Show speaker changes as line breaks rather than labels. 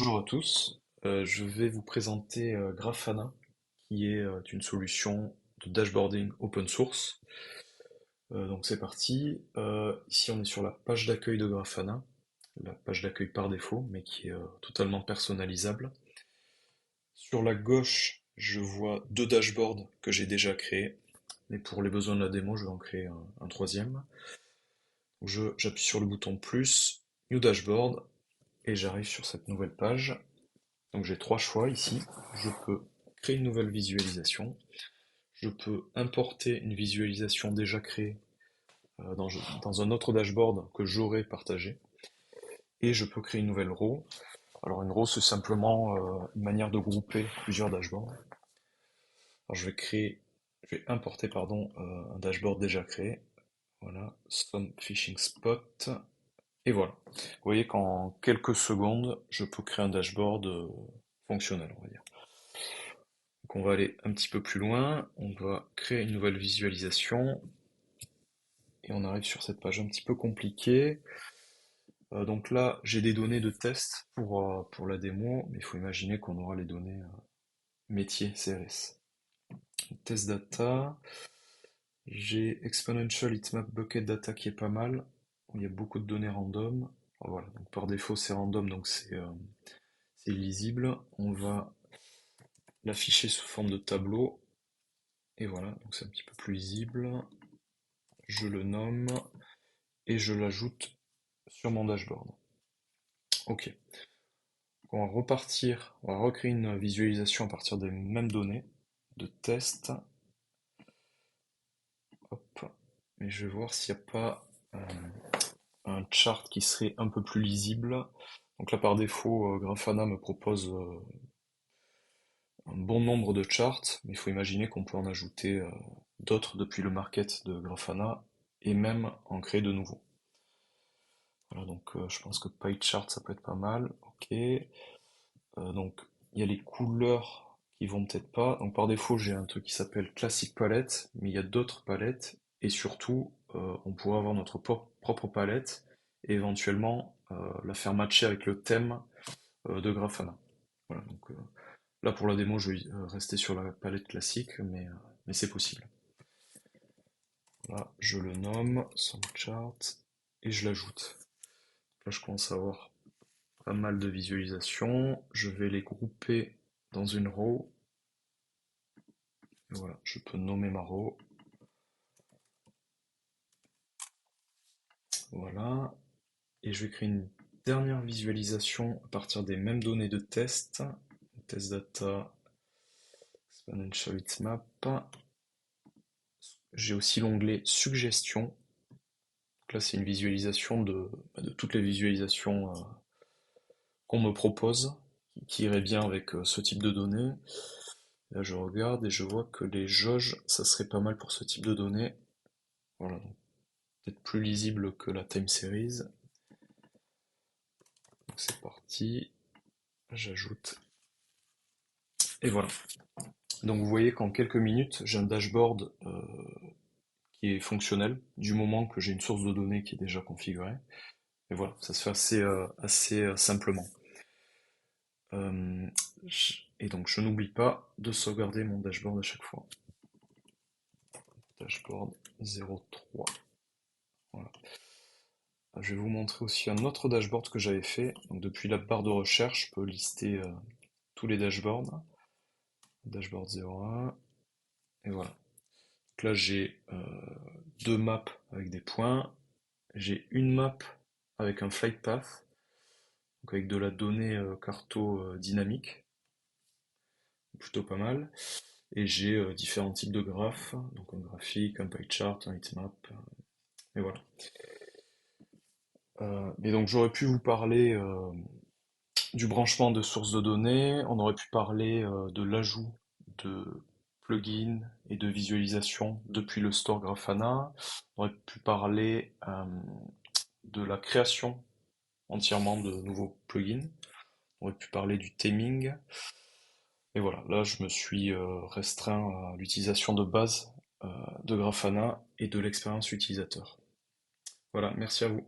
Bonjour à tous, je vais vous présenter Grafana, qui est une solution de dashboarding open source. Donc c'est parti. Ici on est sur la page d'accueil de Grafana, la page d'accueil par défaut, mais qui est totalement personnalisable. Sur la gauche, je vois deux dashboards que j'ai déjà créés, mais pour les besoins de la démo, je vais en créer un troisième. J'appuie sur le bouton plus, New Dashboard, et j'arrive sur cette nouvelle page. Donc j'ai trois choix ici. Je peux créer une nouvelle visualisation. Je peux importer une visualisation déjà créée dans un autre dashboard que j'aurais partagé. Et je peux créer une nouvelle row. Alors une row, c'est simplement une manière de grouper plusieurs dashboards. Alors je vais importer un dashboard déjà créé. Voilà, some phishing spot. Et voilà. Vous voyez qu'en quelques secondes, je peux créer un dashboard fonctionnel, on va dire. Donc on va aller un petit peu plus loin, on va créer une nouvelle visualisation et on arrive sur cette page un petit peu compliquée. Donc là, j'ai des données de test pour la démo, mais il faut imaginer qu'on aura les données métier CRS. Test data, j'ai exponential heatmap bucket data qui est pas mal, où il y a beaucoup de données random. Voilà, donc par défaut c'est random, donc c'est lisible. On va l'afficher sous forme de tableau, et voilà, donc c'est un petit peu plus lisible. Je le nomme et je l'ajoute sur mon dashboard. Ok. On va repartir, on va recréer une visualisation à partir des mêmes données de test. Hop. Et je vais voir s'il n'y a pas un chart qui serait un peu plus lisible. Donc là, par défaut, Grafana me propose un bon nombre de charts, mais il faut imaginer qu'on peut en ajouter d'autres depuis le market de Grafana et même en créer de nouveaux. Voilà, donc je pense que PyChart ça peut être pas mal. Ok. Donc il y a les couleurs qui vont peut-être pas. Donc par défaut j'ai un truc qui s'appelle Classic Palette, mais il y a d'autres palettes et surtout on pourrait avoir notre propre palette et éventuellement la faire matcher avec le thème de Grafana. Voilà, donc là pour la démo je vais rester sur la palette classique, mais c'est possible. Là je le nomme son chart et je l'ajoute. Là je commence à avoir pas mal de visualisations. Je vais les grouper dans une row. Et voilà, je peux nommer ma row. Voilà. Et je vais créer une dernière visualisation à partir des mêmes données de test. Test data, exponential heatmap. J'ai aussi l'onglet suggestion. Donc là, c'est une visualisation de toutes les visualisations qu'on me propose, qui iraient bien avec ce type de données. Là, je regarde et je vois que les jauges, ça serait pas mal pour ce type de données. Voilà, donc peut-être plus lisible que la time series. Donc c'est parti, j'ajoute. Et voilà. Donc vous voyez qu'en quelques minutes, j'ai un dashboard qui est fonctionnel, du moment que j'ai une source de données qui est déjà configurée. Et voilà, ça se fait assez simplement. Euh, et donc je n'oublie pas de sauvegarder mon dashboard à chaque fois. Dashboard 03. Voilà. Je vais vous montrer aussi un autre dashboard que j'avais fait. Donc depuis la barre de recherche, je peux lister tous les dashboards. Dashboard 01. Et voilà. Donc là, j'ai deux maps avec des points. J'ai une map avec un flight path, donc avec de la donnée carto dynamique, plutôt pas mal. Et j'ai différents types de graphes, donc un graphique, un pie chart, un heatmap, et voilà. Et donc j'aurais pu vous parler du branchement de sources de données, on aurait pu parler de l'ajout de plugins et de visualisation depuis le store Grafana, on aurait pu parler de la création entièrement de nouveaux plugins. On aurait pu parler du theming. Et voilà, là je me suis restreint à l'utilisation de base de Grafana et de l'expérience utilisateur. Voilà, merci à vous.